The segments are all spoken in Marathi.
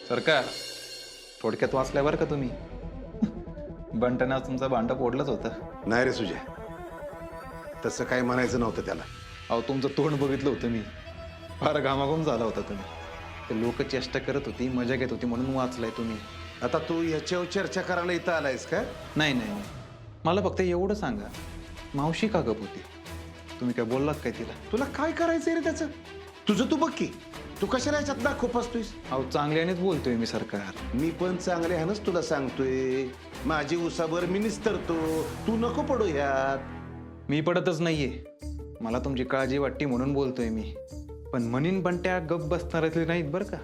सरकार थोडक्यात वाचल्या बरं का तुम्ही. बंटने आज तुमचं भांडं फोडलंच होतं. नाही रे सुजय, तसं काही म्हणायचं नव्हतं त्याला. अहो तुमचं तोंड बघितलं होतं मी, फार घामाघूम झाला होता तुम्ही. ते लोक चेष्टा करत होती, मजा घेत होती म्हणून वाचलाय तुम्ही. आता तू याच्यावर चर्चा करायला इथं आलायस का? नाही नाही नाही, मला फक्त एवढं सांगा, मावशी का गप होती? तुम्ही काय बोललात काय तिला? तुला काय करायचंय रे त्याचं? तुझं तू बघ की, तू कशाला याच्यात दाखव फसतोयस? अहो चांगल्यानेच बोलतोय मी सरकार. मी पण चांगले ह्यानंच तुला सांगतोय. माझी उसाभर मी निस्तरतो, तू नको पडू ह्यात. मी पडतच नाहीये, मला तुमची काळजी वाटते म्हणून बोलतोय मी. पण म्हणीन बंट्या गप बसणाऱ्यातले नाहीत बरं का.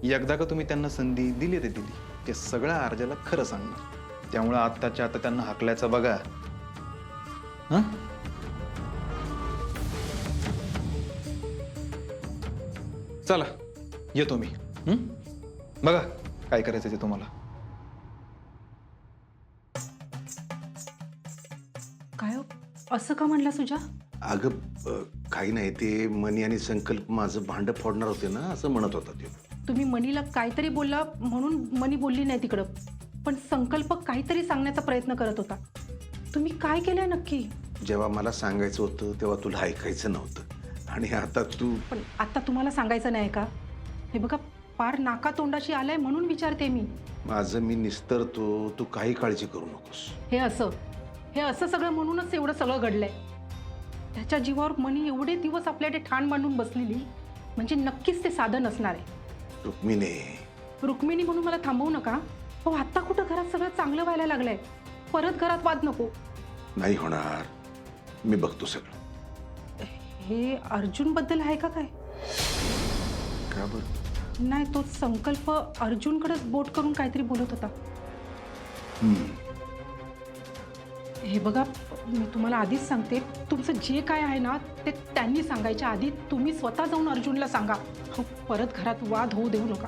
एकदा का तुम्ही त्यांना संधी दिली ते दिली, ते सगळ्या अर्जाला खरं सांगणार. त्यामुळे आत्ताच्या आता त्यांना हाकलायचं बघा. हं? चला येतो मी. बघा काय करायचं ते तुम्हाला. काय हो? असं का म्हणला सुजा? अगं काही नाही, ते मनी आणि संकल्प माझं भांड फोडणार होते ना, असं म्हणत होता ते. तुम्ही मनीला काहीतरी बोलला म्हणून मनी बोलली नाही तिकडं, पण संकल्प काहीतरी सांगण्याचा प्रयत्न करत होता. तुम्ही काय केलंय नक्की? जेव्हा मला सांगायचं होतं तेव्हा तुला ऐकायचं नव्हतं, आणि आता तू. पण आता तुम्हाला सांगायचं नाही का? हे बघा, पार नाका तोंडाशी आलाय म्हणून विचारते मी. माझं मी निस्तरतो, तू काही काळजी करू नकोस. हे असं सगळं म्हणूनच एवढं सगळं घडलंय. त्याच्या जीवावर मनी एवढे दिवस आपल्याकडे ठाण मांडून बसलेली, म्हणजे नक्कीच ते साधं नसणार आहे. रुक्मिणी म्हणून मला थांबवू नका. हो, आता कुठं घरात सगळं चांगलं व्हायला लागलंय. परत घरात वाद नको. नाही होणार, मी बघतो सगळं. हे अर्जुन बद्दल आहे का काय? का बरं? नाही, तो संकल्प अर्जुनकडे बोट करून काहीतरी बोलत होता. हे बघा, मी तुम्हाला आधीच सांगते, तुमचं जे काय आहे ना ते त्यांनी सांगायच्या आधी तुम्ही स्वतः जाऊन अर्जुनला सांगा. हो, परत घरात वाद होऊ देऊ नका.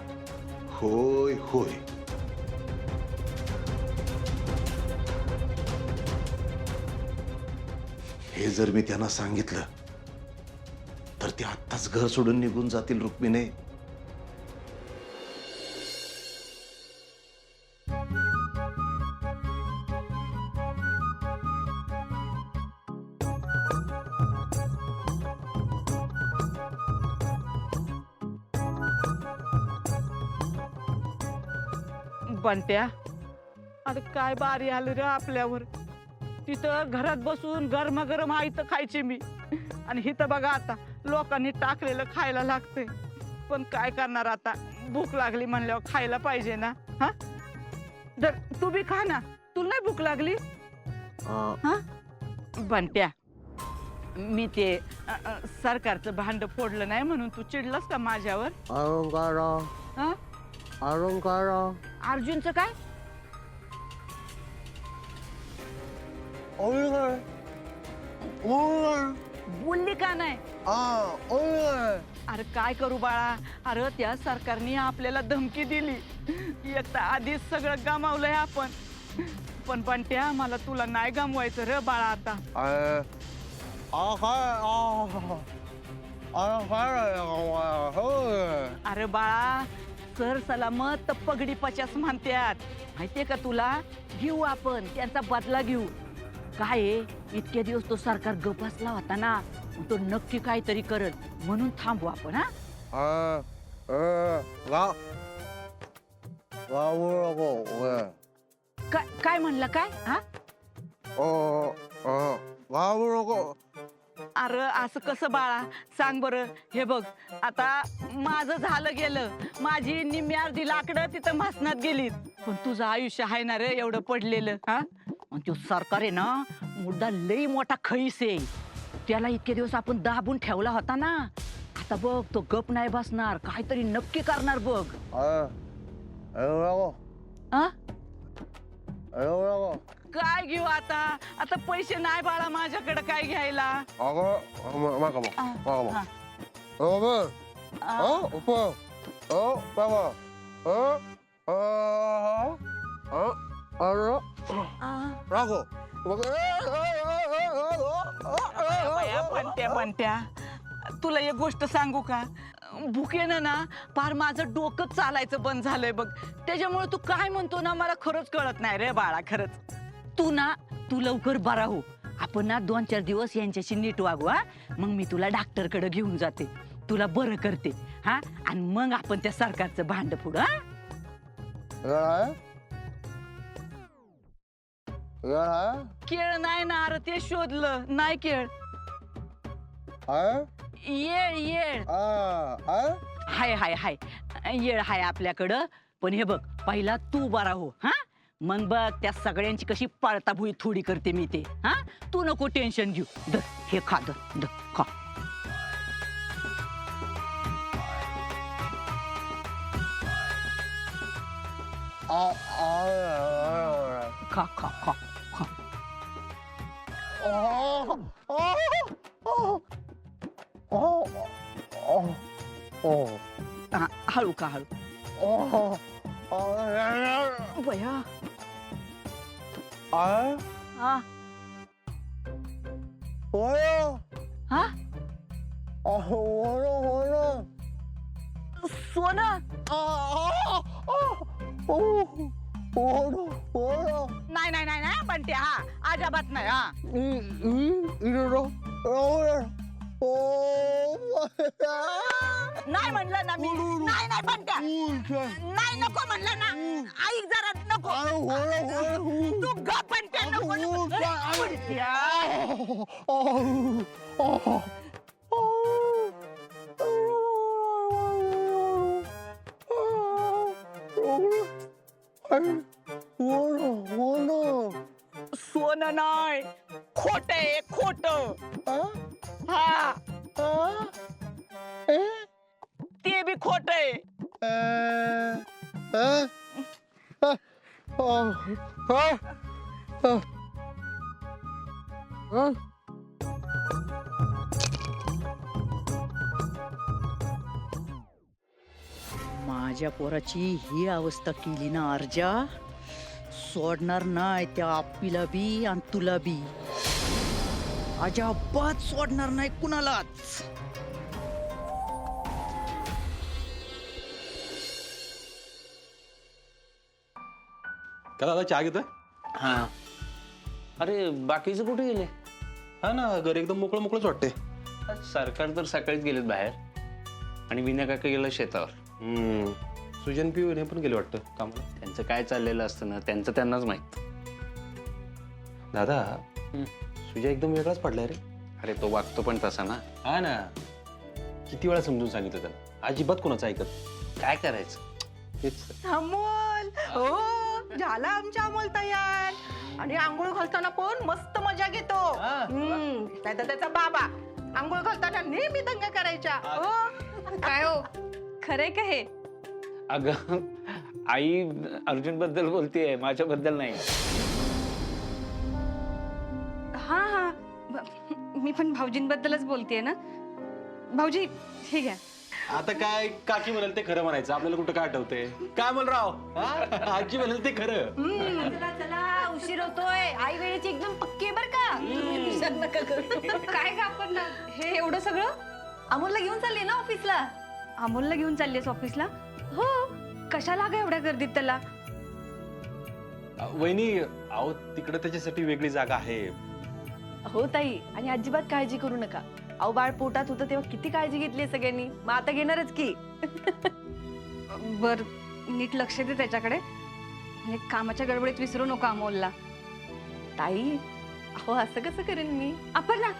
होय होय. हे जर मी त्यांना सांगितलं तर ते आत्ताच घर सोडून निघून जातील रुक्मिणी. बंट्या, अरे काय बारी आलं रे आपल्यावर. तिथं घरात बसून गरमागरम आयतं खायचे मी, आणि हिथं बघा आता लोकांनी टाकलेलं खायला लागतंय. पण काय करणार आता, भूक लागली म्हणल्यावर खायला पाहिजे ना. हा, जर तू बी खा ना, तुला नाही भूक लागली? हा बंट्या, मी ते सरकारचं भांड फोडलं नाही म्हणून तू चिडलास का माझ्यावर? हा, अर्जुनचं काय? बोलली का नाही? अरे काय करू बाळा, अरे त्या सरकारने आपल्याला धमकी दिली. एक तर आधीच सगळं गमावलंय आपण. पण बंट्या, मला तुला नाही गमवायचं रे बाळा आता. अरे बाळा, सर सलामत पगडी पचास म्हणतात, माहितीये का तुला? घेऊ आपण त्यांचा बदला घेऊ. काय आहे, इतके दिवस तो सरकार गप बसला होता ना, तो नक्की काहीतरी करल म्हणून थांबू आपण. काय म्हणलं काय? हा, अरे असं कसं बाळा, सांग बरं. हे बघ, आता माझं झालं गेलं, माझी निम्मी अर्धी लाकडं तिथं म्हसनात गेली, पण तुझं आयुष्य आहे ना रे एवढं पडलेलं. हा, तो सरकार आहे ना, मुद्दा लई मोठा खैस आहे. त्याला इतके दिवस आपण दाबून ठेवला होता ना, आता बघ तो गप नाही बसणार, काहीतरी नक्की करणार बघ. काय घेऊ आता? आता पैसे नाही बाळा माझ्याकडे काय घ्यायला. बंट्या, तुला एक गोष्ट सांगू का? भुकेनं ना पार माझं डोकं चालायचं बंद झालंय बघ. त्याच्यामुळे तू काय म्हणतो ना मला खरंच कळत नाही रे बाळा. खरंच तू लवकर बरा हो. आपण ना 2-4 दिवस यांच्याशी नीट वागू. हा मग मी तुला डॉक्टरकडे घेऊन जाते, तुला बरं करते. हा आणि मग आपण त्या सरकारचं भांड फोडू. केळ नाही ना अरे ते शोधलं नाही. केळ येळ येळ हाय हाय हाय येळ हाय आपल्याकडं. पण हे बघ पहिला तू बरा हो. हा मग बघ त्या सगळ्यांची कशी पळताभुई थोडी करते मी ते. हा तू नको टेन्शन घेऊ. द हे खा द खा. खा खा खा खा. हा, हळू का हळू. बया हा हा सोनं नाही नाही नाही नाही पण ते हा अजाबात नाही. हा नाही म्हणलं ना मी. नाही नाही पण त्या नाही नको म्हणलं ना. ऐक जरा नको. तू ग पण त्या नको. सोनं नाही खोट आहे खोट. हा ते बी खोट आहे. माझ्या पोराची ही अवस्था केली ना अर्जा, सोडणार नाही त्या आप्पीला बी आणि तुला बी. अजिबात सोडणार नाही कुणालाच. का दादा चहा घेतोय? हा अरे बाकीचे कुठे गेले? हा ना घर एकदम मोकळं मोकळंच वाटते. सरकार तर सकाळीच गेलेत बाहेर आणि विनय काका गेला शेतावर. सुजन पिऊन हे पण गेले वाटतं कामाला. त्यांचं काय चाललेलं असतं ना त्यांचं त्यांनाच माहित. दादा सुजय एकदम वेगळाच पडलाय रे. अरे तो वागतो पण तसा ना. हा ना किती वेळा समजून सांगितलं त्याला, अजिबात कोणाचं ऐकत. काय करायचं. तेच अमोल हो झाला आमच्या अमोल तयार. आणि आंघोळ घालताना पण मस्त मजा घेतो. नाही तर त्याचा बाबा आंघोळ घालताना नेहमी दंगा करायच्या. हो काय हो खरंय का हे? अगं आई अर्जुन बद्दल बोलतेय, माझ्याबद्दल नाही. हा हा मी पण भाऊजींबद्दलच बोलतेय ना. भाऊजी हे घ्या. आता काय काकी म्हणाल ते खरं म्हणायचं, आपल्याला कुठं काय आठवते. काय म्हण राव, आजी म्हणाल ते खरं. चला चला उशीर होतोय. आई वेळेची एकदम पक्की बर का. विचार नका करू. काय आपण ना हे एवढं सगळं अमोलला घेऊन चालले ना ऑफिसला. अमोलला घेऊन चाललीस ऑफिसला? हो. कशाला ग एवढ्या गर्दीत त्याला? वहिनी अहो तिकडे त्याच्यासाठी वेगळी जागा आहे. हो ताई, आणि अजिबात काळजी करू नका. अहो बाळ पोटात होतं तेव्हा किती काळजी घेतली सगळ्यांनी, मग आता घेणारच की. बर नीट लक्ष दे त्याच्याकडे. म्हणजे कामाच्या गडबडीत विसरू नका अमोलला. ताई अहो असं कसं करेन मी? आपण ना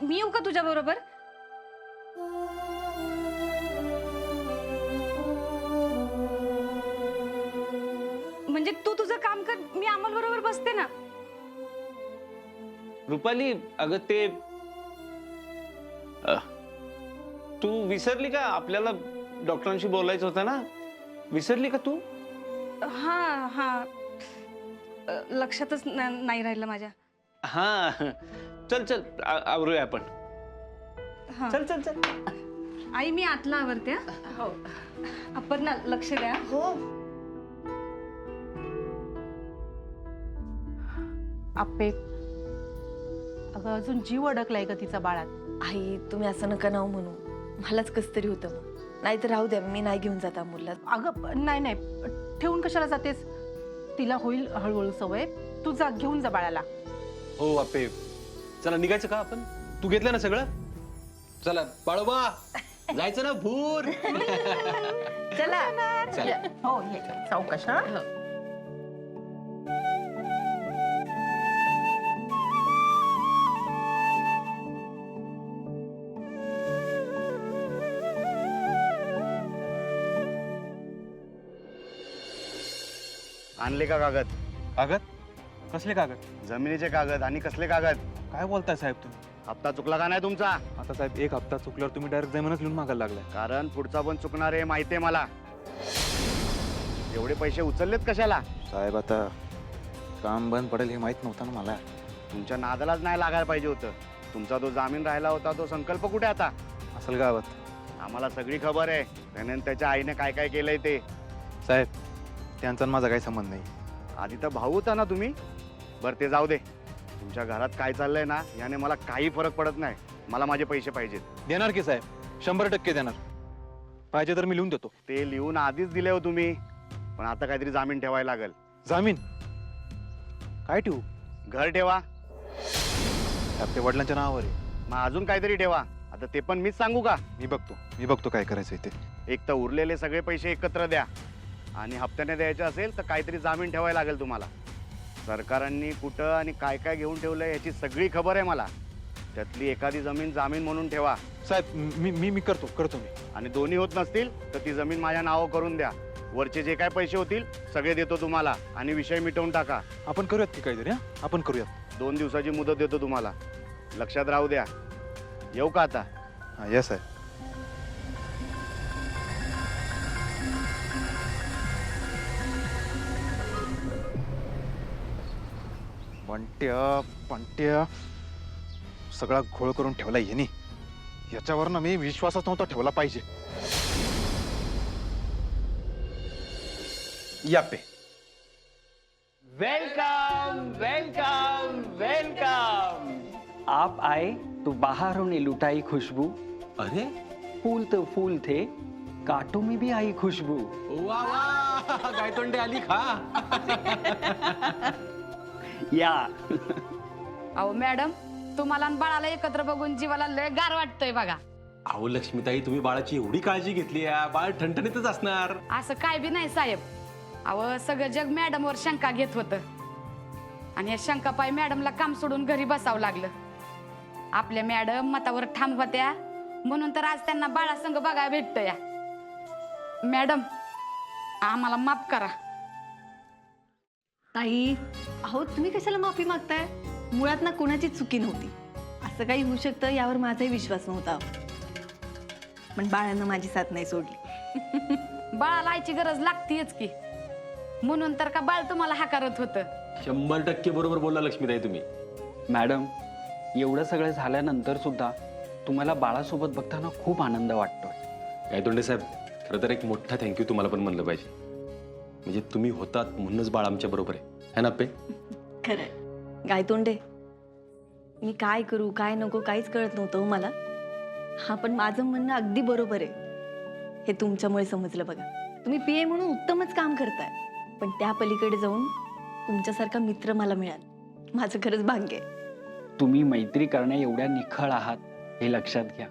मी येऊ का तुझ्या बरोबर? म्हणजे तू तुझं काम कर, मी अमोल बरोबर बसते ना. रुपाली अगं ते तू विसरली का? आपल्याला डॉक्टरांशी बोलायचं होतं ना. विसरली का तू? हा हा लक्षातच नाही राहिलं माझ्या. हा चल चल आवरूया आपण. हा. चल चल चल. आई मी आतला आवरते. हो आपण ना लक्ष द्या. हो आप्पे अगं अजून जीव अडकलाय का तिचा बाळात. आई तुम्ही असं नका नाव म्हणू, मलाच कस तरी होतं. मग नाही तर राहू द्या, मी नाही घेऊन जात अमोलला. अगं नाही नाही, ठेवून कशाला जातेस? तिला होईल हळूहळू सवय. तू जा, घेऊन जा बाळाला. हो आपे, चला निघायचं का आपण? तू घेतलं ना सगळं? चला बाळोबा, जायचं ना भूर. चला. चला. हो ये चौकश. हा आणले का कागद? कागद? कसले कागद? जमिनीचे कागद. आणि कसले कागद? काय बोलताय साहेब तुम्ही? हप्ता चुकला का नाही तुमचा? आता साहेब, एक हप्ता चुकल्यावर तुम्ही डायरेक्ट जमीनच लिहून मागायला लागलाय. कारण पुढचा पण चुकणार आहे, माहितीये मला. एवढे पैसे उचललेत कशाला? साहेब, आता काम बंद पडेल हे माहित नव्हतं ना मला. तुमच्या नादालाच नाही लागायला पाहिजे होतं. तुमचा तो जामीन राहिला होता, तो संकल्प कुठे आता? असेल गावात. आम्हाला सगळी खबर आहे. त्याने त्याच्या आईने काय काय केलंय ते. साहेब, त्यांचा आणि माझा काही संबंध नाही. आधी तर भाऊ होता ना तुम्ही. बरं ते जाऊ दे. तुमच्या घरात काय चाललंय ना, याने मला काही फरक पडत नाही. मला माझे पैसे पाहिजेत. देणार की साहेब? 100% देणार. पाहिजे तर मी लिहून देतो. ते लिहून आधीच दिले हो तुम्ही. पण आता काहीतरी जामीन ठेवायला लागेल. जामीन? काय ठेवू? घर ठेवा. साहेब, ते वडिलांच्या नावावर आहे. मग अजून काहीतरी ठेवा. आता ते पण मीच सांगू का? मी बघतो काय करायचंय ते. एक तर उरलेले सगळे पैसे एकत्र द्या. आणि हप्त्याने द्यायचे असेल तर काहीतरी जामीन ठेवायला लागेल तुम्हाला. सरकारांनी कुठं आणि काय काय घेऊन ठेवलंय याची सगळी खबर आहे मला. त्यातली एखादी जमीन जामीन म्हणून ठेवा. साहेब, मी करतो मी. आणि दोन्ही होत नसतील तर ती जमीन माझ्या नावावर करून द्या. वरचे जे काय पैसे होतील सगळे देतो तुम्हाला. आणि विषय मिटवून टाका. आपण करूयात की काहीतरी. आपण करूयात. 2 दिवसाची मुदत देतो तुम्हाला. लक्षात राहू द्या. येऊ का आता? हा, येस साहेब. पंट्या सगळा घोळ करून ठेवला येणे. याच्यावर ना मी विश्वासच नव्हता ठेवला पाहिजे. यापे. Welcome welcome welcome. आप आए तो बाहरों ने लुटाई खुशबू। अरे फूल तो फूल थे, कांटों में भी आई खुशबू। वा वा, गायतोंडे आली खा. या अहो मॅडम, तुम्हाला आणि बाळाला एकत्र बघून जीवाला लय गार वाटतंय बघा. अहो लक्ष्मीताई, तुम्ही बाळाची एवढी काळजी घेतली आहे. बाळ ठणठणीतच असणार. असं काय बी नाही साहेब. अहो सगळं जग मॅडमवर शंका घेत होतं आणि या शंकापायी मॅडमला काम सोडून घरी बसावं लागलं. आपल्या मॅडम मतावर ठाम होत्या म्हणून तर आज त्यांना बाळासंग बघायला भेटतं या. मॅडम, आम्हाला माफ करा. ताई, अहो तुम्ही कशाला माफी मागताय? मुळात ना कोणाची चुकी नव्हती. असं काही होऊ शकतं यावर माझाही विश्वास नव्हता. पण बाळानं माझी साथ नाही सोडली. बाळाला आईची गरज लागतीच की, म्हणून तर का बाळ तुम्हाला हाकारत होतं. 100% बरोबर बोलला लक्ष्मीताई तुम्ही. मॅडम, एवढं सगळं झाल्यानंतर सुद्धा तुम्हाला बाळासोबत बघताना खूप आनंद वाटतोय. गायतोंडे साहेब, खरं तर एक मोठा थँक्यू तुम्हाला पण म्हणलं पाहिजे. म्हणजे तुम्ही होतात म्हणूनच बाळ आमच्या बरोबर आहे ना अप्पे? खरंय गायतोंडे, मी काय करू काय नको काहीच कळत नव्हतं हो मला. हा, पण माझं म्हणणं अगदी बरोबर आहे. हे तुमच्यामुळे समजलं बघा. तुम्ही पीए म्हणून उत्तमच काम करताय, पण त्या पलीकडे जाऊन तुमच्यासारखा मित्र मला मिळाला. माझं खरंच भाग्य आहे. तुम्ही मैत्री करण्या एवढ्या निखळ आहात हे लक्षात घ्या.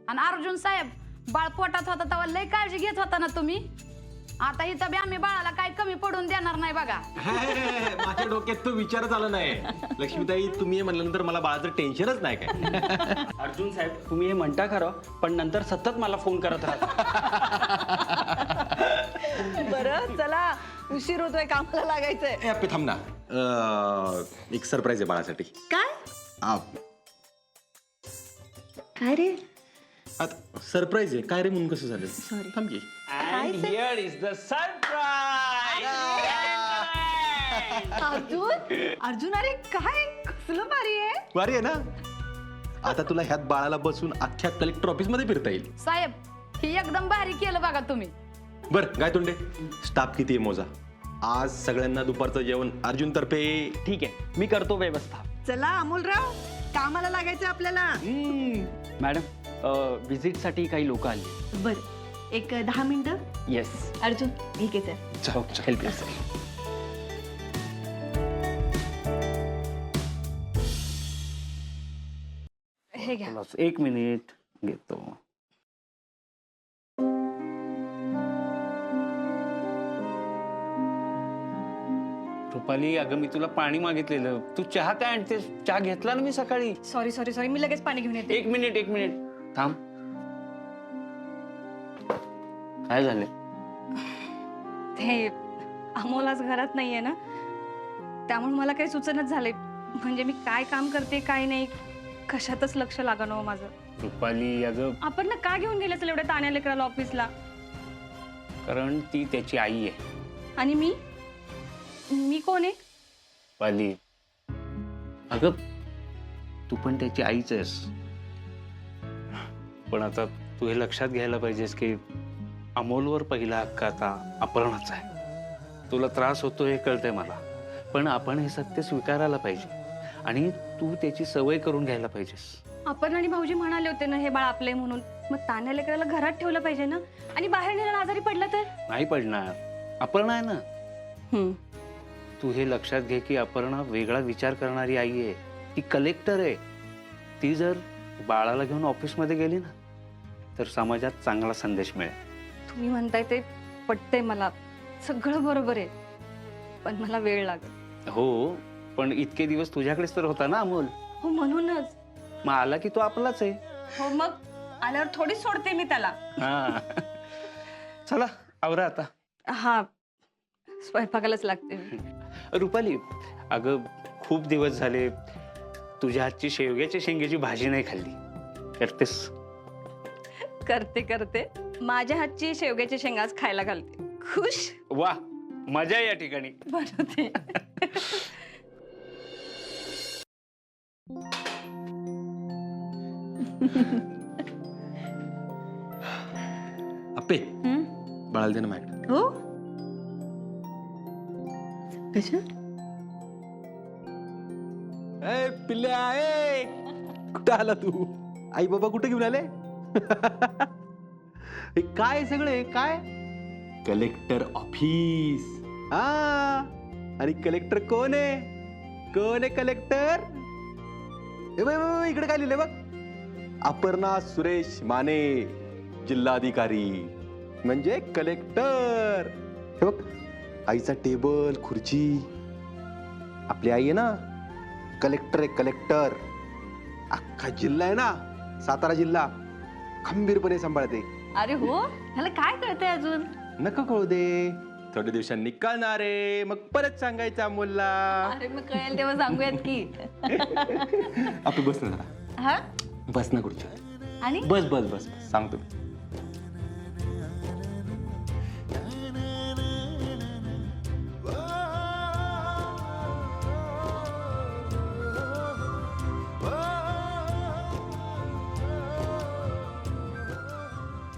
आणि अर्जुन साहेब, बाळ पोटात होता तेव्हा लय काळजी घेत होता ना तुम्ही. आता इथं बी आम्ही बाळाला काय कमी पडून देणार नाही बघा. माझ्या डोक्यात तो विचारच आला नाही. लक्ष्मीताई, तुम्ही हे म्हणल्यानंतर मला बाळाचं टेन्शनच नाही काय. अर्जुन साहेब, तुम्ही हे म्हणता खरं, पण नंतर सतत मला फोन करत राहता. बरं चला, उशीर होतोय, कामाला लागायचंय. ए अप्पे थांब ना. एक सरप्राईज आहे बाळासाठी. काय आ, काय रे? आता सरप्राईज आहे काय रे म्हणून कसं झालं? Sorry. थांब की. And here is the surprise. Arjun, अरे काय कसलं भारी आहे. भारी आहे ना. आता तुला ह्यात बाळाला बसून अख्ख्या कलेक्टर ऑफिस मध्ये फिरता येईल. साहेब, ही एकदम भारी केलं बघा तुम्ही. बर गायतोंडे, स्टाफ किती आहे मोजा. आज सगळ्यांना दुपारचं जेवण अर्जुन तर्फे. ठीक आहे, मी करतो व्यवस्था. चला अमोलराव, कामाला लागायचं आपल्याला. मॅडम, व्हिजिटसाठी काही लोक आली. बर, एक 10 मिनिटं. येस. अर्जुन ठीक आहे सर. हेल्प हे घ्या. एक मिनिट घेतो. रुपाली, अगं मी तुला पाणी मागितलेलं, तू चहा काय आणतेस? चहा घेतला ना मी सकाळी. सॉरी मी लगेच पाणी घेऊन येते. एक मिनिट थांब. काय झालं? ते अमोल आज घरात नाहीये ना, त्यामुळे मला काही सुचनच झाले. म्हणजे मी काय काम करते काय नाही, कशातच लक्ष लागणं हो माझं. रुपाली अगं, आपण ना का घेऊन गेले असेल एवढ्या ताण्या लेकराला ऑफिसला? कारण ती त्याची आई आहे. आणि मी कोण आहे? रुपाली अगं, तू पण त्याची आईच आहेस. पण आता तू हे लक्षात घ्यायला पाहिजेस की अमोलवर पहिला हक्क आता अपहरणाचा आहे. तुला त्रास होतो हे कळतंय मला, पण आपण हे सत्य स्वीकारायला पाहिजे आणि तू त्याची सवय करून घ्यायला पाहिजेस. आपण आणि भाऊजी म्हणाले होते ना हे बाळ आपले म्हणून, मग तान्या लेकराला घरात ठेवलं पाहिजे ना. आणि बाहेर नेलं आजारी पडला तर? नाही पडणार, अपर्णा आहे ना. तू हे लक्षात घे की अपर्णा वेगळा विचार करणारी आई आहे. ती कलेक्टर आहे. ती जर बाळाला घेऊन ऑफिसमध्ये गेली ना तर समाजात चांगला संदेश मिळेल. तुम्ही म्हणताय ते पटतंय मला, सगळं बरोबर आहे, पण मला वेळ लागेल. हो, पण इतके दिवस तुझ्याकडेच तर होता ना अमोल. हो म्हणूनच. मग आला की तो आपलाच आहे. हो मग आल्यावर थोडीच सोडते मी त्याला. हा. चला आवरा आता. हा, स्वयंपाकालाच लागते मी. रुपाली अगं, खूप दिवस झाले तुझ्या हातची शेवग्याच्या शेंगेची भाजी नाही खाल्ली. करतेस? करते माझ्या हातची शेवग्याची शेंगाच खायला घालते. खुश? वा, मजा आहे या ठिकाणी. बनवते. अप्पे बाळाला दे ना माझ्याकडे. हो कशा? ए पिल्ल्या, ए कुठं आला तू? आई बाबा कुठे घेऊन आले? हे काय सगळे काय? Collector office. हा, आणि कलेक्टर कोण आहे? कोण आहे कलेक्टर? ए बाई बाई, इकडे काय लिहिलंय बघ? अपर्णा सुरेश माने, जिल्हाधिकारी म्हणजे कलेक्टर. हे बघ, आईचा टेबल खुर्ची. आपली आई आहे ना, कलेक्टर आहे कलेक्टर. अख्खा जिल्हा आहे ना, सातारा जिल्हा खंबीरपणे सांभाळते. अरे हो, ह्याला काय कळतंय अजून? नका कळू दे, थोड्या दिवसांनी कळणार आहे, मग परत सांगायचं अमोलला. अरे मग कळेल तेव्हा सांगूयात की. आपण बस ना जरा. हा? बस ना खुर्ची. आणि बस बस बस बस सांगतो.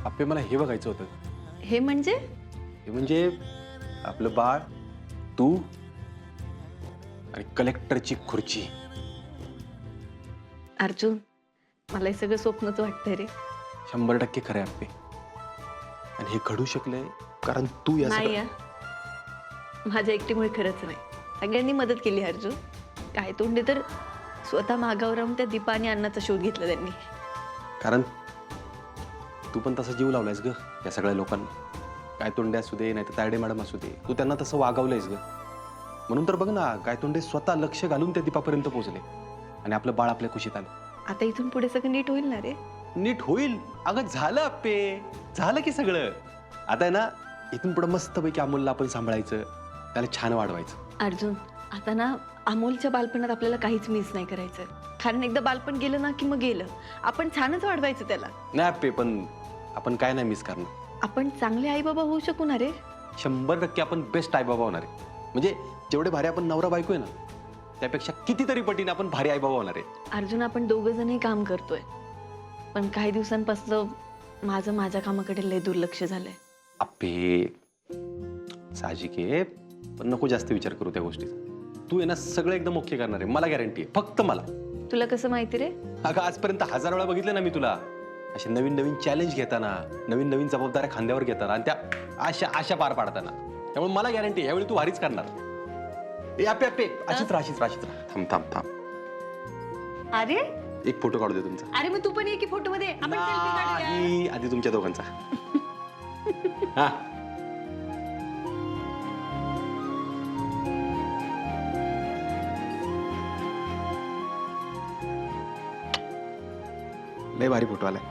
आपे मला हे बघायचं होतं. हे म्हणजे? हे म्हणजे आपलं बाळ, तू आणि कलेक्टरची खुर्ची. अर्जुन, मला हे सगळं स्वप्नच वाटतंय रे. 100% खरं आहे आपे. आणि हे घडू शकलंय कारण तू या नाही सगळ्या- माझ्या एकटीमुळे खरंच नाही. सगळ्यांनी मदत केली अर्जुन. काय तोंडे तर स्वतः मागावर राहून त्या दीपा आणि अन्नाचा शोध घेतला त्यांनी. कारण तू पण तसा जीव लावलायस ग या सगळ्या लोकांना. काय तोंडे असू दे, नाही तर तायडे मॅडम असू दे, तू त्यांना तसं वागवलंयस ग. म्हणून तर बघ ना, काय तोंडे स्वतः लक्ष घालून त्या दीपापर्यंत पोहोचले आणि आपलं बाळ आपल्या कुशीत आलं. आता इथून पुढे सगळं नीट होईल ना रे? नीट होईल. अगं झालं अप्पे, झालं की सगळं. आता आहे ना, इथून पुढे मस्तपैकी अमोलला आपण सांभाळायचं, त्याला छान वाढवायचं. अर्जुन, आता ना अमोलच्या बालपणात आपल्याला काहीच मिस नाही करायचं. कारण एकदा बालपण गेलं ना की मग गेलं. आपण छानच वाढवायचं त्याला. नाही अप्पे, पण आपण काय नाही मिस करणार. आपण चांगले आई बाबा होऊ शकू ना रे. 100% आपण बेस्ट आईबाबा होणार आहे. म्हणजे जेवढे भारी आपण नवरा बायको आहे ना, त्यापेक्षा कितीतरी पटीने आपण भारी आईबाबा होणार आहे. अर्जुन, आपण दोघं जणही काम करतोय, पण काही दिवसांपासून माझ्या कामाकडे लय दुर्लक्ष झालंय. अप्पे साहजिक आहे, पण नको जास्त विचार करू त्या गोष्टीचा. तू आहे ना सगळं एकदम ओके करणार आहे, मला गॅरंटी आहे. फक्त मला. तुला कसं माहिती रे? अगं आजपर्यंत 1000 वेळा बघितलं ना मी तुला. असे नवीन नवीन चॅलेंज घेताना, नवीन नवीन जबाबदाऱ्या खांद्यावर घेताना आणि त्या आशा आशा पार पाडताना. त्यामुळे मला गॅरंटी आहे यावेळी तू भारीच करणार. ए आपे आपे अशीच राहा. थांब थांब थांब. अरे एक फोटो काढू दे तुमचा. अरे मग तू पण ये की फोटो मध्ये आपण सेल्फी काढूया. नाही, आधी तुमच्या दोघांचा. हा लय भारी फोटो आलाय.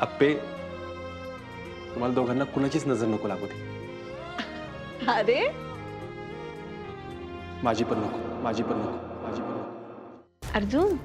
अप्पे तुम्हाला दोघांना कुणाचीच नजर नको लागू दे. अरे माझी पण नको. अर्जुन